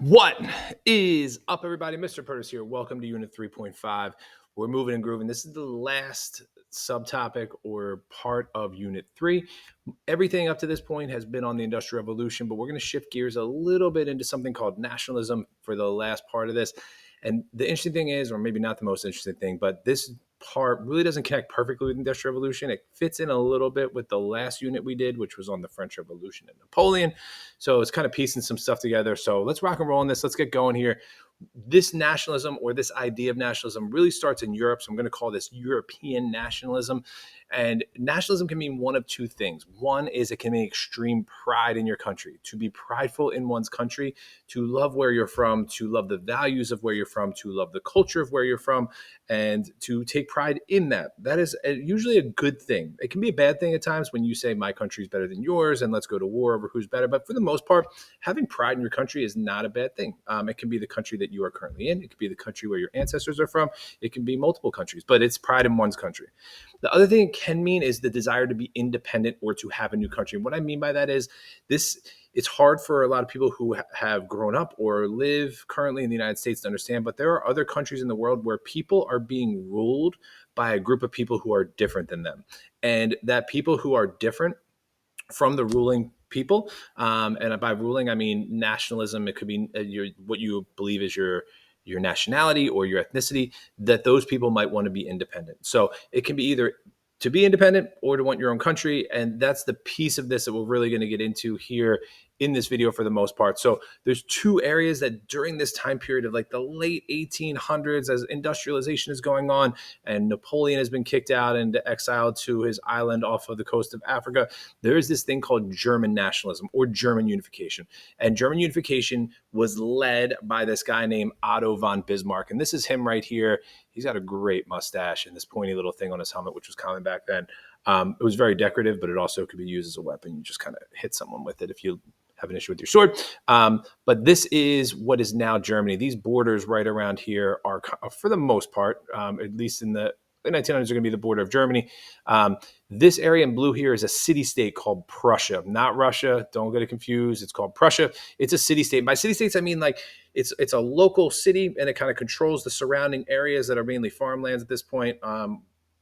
What is up, everybody? Mr. Curtis here. Welcome to Unit 3.5. We're moving and grooving. This is the last subtopic or part of Unit 3. Everything up to this point has been on the Industrial Revolution, but we're going to shift gears a little bit into something called nationalism for the last part of this. And the interesting thing is, or maybe not the most interesting thing, but this part really doesn't connect perfectly with the Industrial Revolution. It fits in a little bit with the last unit we did, which was on the French Revolution and Napoleon. So it's kind of piecing some stuff together. So let's rock and roll on this. Let's get going here. This nationalism, or this idea of nationalism, really starts in Europe. So I'm going to call this European nationalism. And nationalism can mean one of two things. One is it can mean extreme pride in your country, to be prideful in one's country, to love where you're from, to love the values of where you're from, to love the culture of where you're from, and to take pride in that. That is usually a good thing. It can be a bad thing at times when you say my country is better than yours and let's go to war over who's better. But for the most part, having pride in your country is not a bad thing. It can be the country that you are currently in. It could be the country where your ancestors are from. It can be multiple countries, but it's pride in one's country. The other thing it can mean is the desire to be independent or to have a new country. And what I mean by that is it's hard for a lot of people who have grown up or live currently in the United States to understand, but there are other countries in the world where people are being ruled by a group of people who are different than them. And that people who are different from the ruling people, and by ruling, I mean nationalism. It could be what you believe is your nationality or your ethnicity, that those people might want to be independent. So it can be either to be independent or to want your own country. And that's the piece of this that we're really going to get into here in this video for the most part. So there's two areas that during this time period of like the late 1800s, as industrialization is going on and Napoleon has been kicked out and exiled to his island off of the coast of Africa, there is this thing called German nationalism or German unification. And German unification was led by this guy named Otto von Bismarck. And this is him right here. He's got a great mustache and this pointy little thing on his helmet, which was common back then. It was very decorative, but it also could be used as a weapon. You just kind of hit someone with it if you have an issue with your sword. But this is what is now Germany. These borders right around here are, for the most part, at least in the 1900s, are going to be the border of Germany. This area in blue here is a city-state called Prussia, not Russia. Don't get it confused. It's called Prussia. It's a city-state. By city-states, I mean like it's a local city, and it kind of controls the surrounding areas that are mainly farmlands at this point.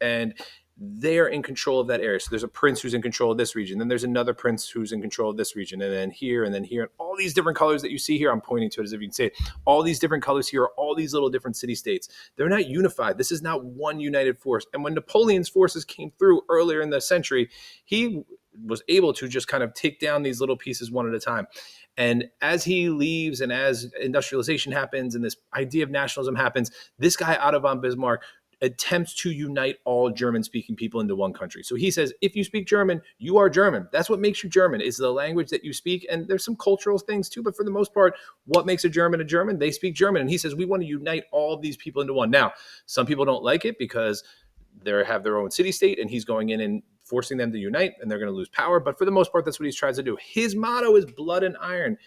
And they're in control of that area. So there's a prince who's in control of this region. Then there's another prince who's in control of this region. And then here, and then here. And all these different colors that you see here, I'm pointing to it as if you can say it. All these different colors here are all these little different city-states. They're not unified. This is not one united force. And when Napoleon's forces came through earlier in the century, he was able to just kind of take down these little pieces one at a time. And as he leaves and as industrialization happens and this idea of nationalism happens, this guy, Otto von Bismarck, attempts to unite all German-speaking people into one country. So he says, if you speak German, you are German. That's what makes you German, is the language that you speak. And there's some cultural things too, but for the most part, what makes a German a German? They speak German. And he says, we want to unite all of these people into one. Now, some people don't like it because they have their own city-state, and he's going in and forcing them to unite, and they're going to lose power. But for the most part, that's what he tries to do. His motto is blood and iron.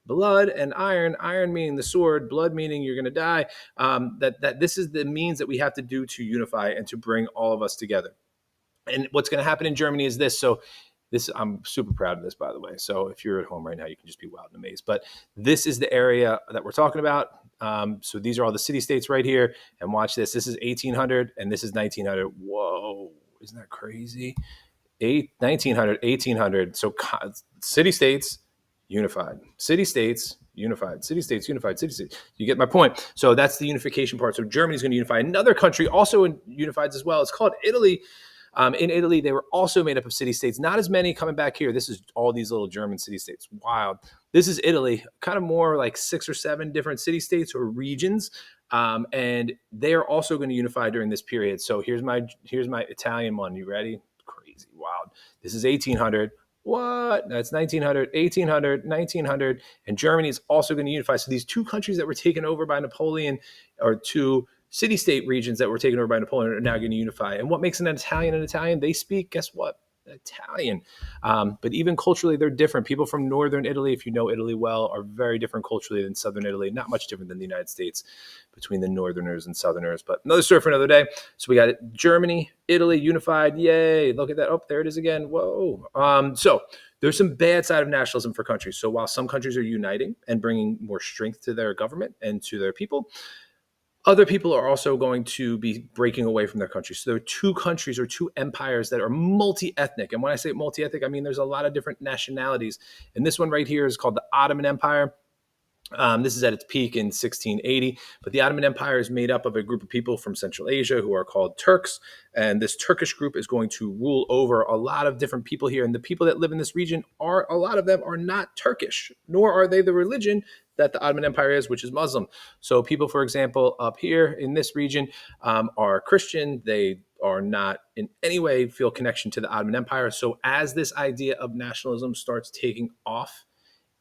Blood and iron meaning the sword, blood meaning you're going to die, that this is the means that we have to do to unify and to bring all of us together. And what's going to happen in Germany is this. So this, I'm super proud of this, by the way. So if you're at home right now, you can just be wild and amazed. But this is the area that we're talking about. So these are all the city-states right here. And watch this. This is 1800 and this is 1900. Whoa, isn't that crazy? 1900, 1800. So city-states, unified. City-states, unified. City-states, unified. City-states. You get my point. So that's the unification part. So Germany's going to unify. Another country also unified as well. It's called Italy. In Italy, they were also made up of city-states. Not as many coming back here. This is all these little German city-states. Wild. This is Italy. Kind of more like 6 or 7 different city-states or regions. And they are also going to unify during this period. So here's my Italian one. You ready? Crazy. Wild. This is 1800. What? That's 1900, 1800, 1900, and Germany is also going to unify. So these two countries that were taken over by Napoleon, or two city-state regions that were taken over by Napoleon, are now going to unify. And what makes an Italian? They speak, guess what? Italian. But even culturally, they're different. People from northern Italy, if you know Italy well, are very different culturally than southern Italy. Not much different than the United States between the northerners and southerners. But another story for another day. So we got Germany, Italy, unified. Yay. Look at that. Oh, there it is again. Whoa. So there's some bad side of nationalism for countries. So while some countries are uniting and bringing more strength to their government and to their people, other people are also going to be breaking away from their country. So there are two countries or two empires that are multi-ethnic. And when I say multi-ethnic, I mean there's a lot of different nationalities. And this one right here is called the Ottoman Empire. This is at its peak in 1680, but the Ottoman Empire is made up of a group of people from Central Asia who are called Turks, and this Turkish group is going to rule over a lot of different people here, and the people that live in this region a lot of them are not Turkish, nor are they the religion that the Ottoman Empire is, which is Muslim. So people, for example, up here in this region are Christian. They are not in any way feel connection to the Ottoman Empire. So as this idea of nationalism starts taking off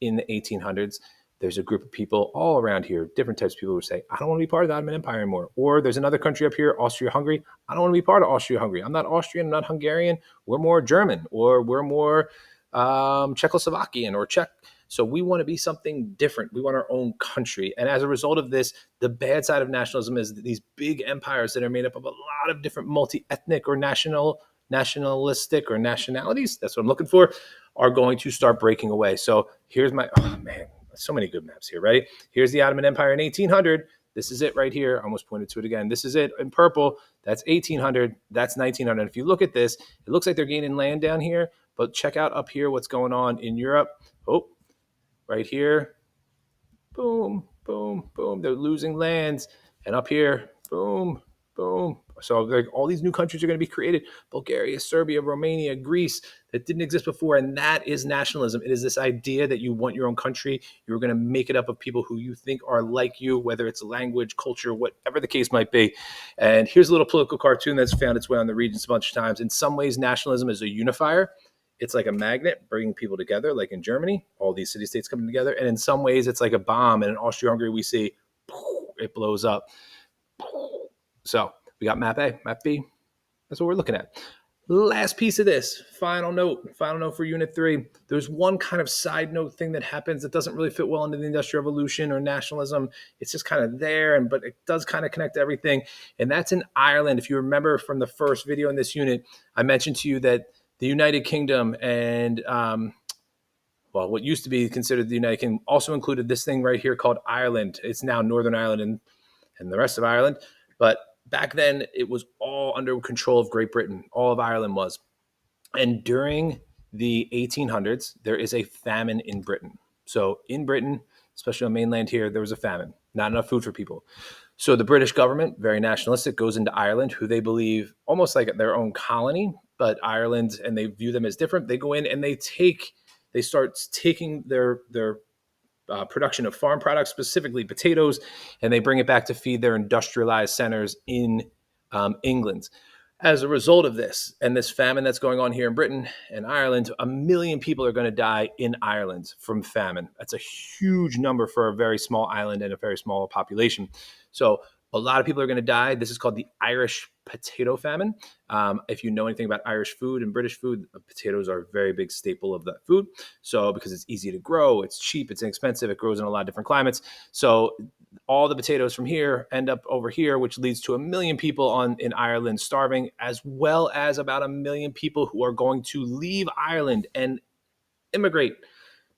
in the 1800s, there's a group of people all around here, different types of people who say, I don't want to be part of the Ottoman Empire anymore. Or there's another country up here, Austria-Hungary. I don't want to be part of Austria-Hungary. I'm not Austrian, I'm not Hungarian. We're more German, or we're more Czechoslovakian or Czech. So we want to be something different. We want our own country. And as a result of this, the bad side of nationalism is that these big empires that are made up of a lot of different multi-ethnic or nationalistic or nationalities, that's what I'm looking for, are going to start breaking away. So here's my, oh man, so many good maps here, right? Here's the Ottoman Empire in 1800. This is it right here. I almost pointed to it again. This is it in purple. That's 1800. That's 1900. If you look at this, it looks like they're gaining land down here, but check out up here what's going on in Europe. Oh, right here. Boom, boom, boom. They're losing lands. And up here, boom, boom. So like all these new countries are going to be created. Bulgaria, Serbia, Romania, Greece, that didn't exist before. And that is nationalism. It is this idea that you want your own country. You're going to make it up of people who you think are like you, whether it's language, culture, whatever the case might be. And here's a little political cartoon that's found its way on the Regents a bunch of times. In some ways, nationalism is a unifier. It's like a magnet bringing people together, like in Germany, all these city-states coming together. And in some ways, it's like a bomb. And in Austria-Hungary, we see it blows up. So we got map A, map B. That's what we're looking at. Last piece of this, final note for Unit 3. There's one kind of side note thing that happens that doesn't really fit well into the Industrial Revolution or nationalism. It's just kind of there, but it does kind of connect to everything. And that's in Ireland. If you remember from the first video in this unit, I mentioned to you that the United Kingdom and, what used to be considered the United Kingdom also included this thing right here called Ireland. It's now Northern Ireland and the rest of Ireland. But back then, it was all under control of Great Britain. All of Ireland was. And during the 1800s, there is a famine in Britain. So in Britain, especially on mainland here, there was a famine. Not enough food for people. So the British government, very nationalistic, goes into Ireland, who they believe almost like their own colony, but Ireland, and they view them as different. They go in and they start taking their production of farm products, specifically potatoes, and they bring it back to feed their industrialized centers in England. As a result of this and this famine that's going on here in Britain and Ireland, 1 million people are going to die in Ireland from famine. That's a huge number for a very small island and a very small population. So a lot of people are going to die. This is called the Irish potato famine. If you know anything about Irish food and British food, potatoes are a very big staple of that food. So because it's easy to grow, it's cheap, it's inexpensive, it grows in a lot of different climates. So all the potatoes from here end up over here, which leads to 1 million people in Ireland starving, as well as about 1 million people who are going to leave Ireland and immigrate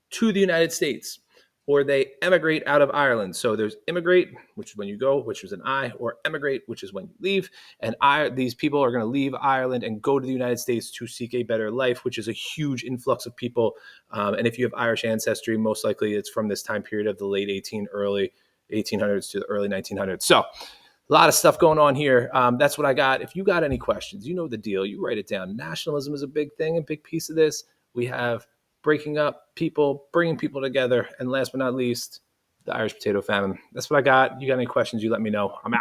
to the United States, or they emigrate out of Ireland. So there's immigrate, which is when you go, which is an I, or emigrate, which is when you leave. And these people are going to leave Ireland and go to the United States to seek a better life, which is a huge influx of people. And if you have Irish ancestry, most likely it's from this time period of the late early 1800s to the early 1900s. So a lot of stuff going on here. That's what I got. If you got any questions, you know the deal. You write it down. Nationalism is a big thing, a big piece of this. We have breaking up people, bringing people together, and last but not least, the Irish potato famine. That's what I got. You got any questions, you let me know. I'm out.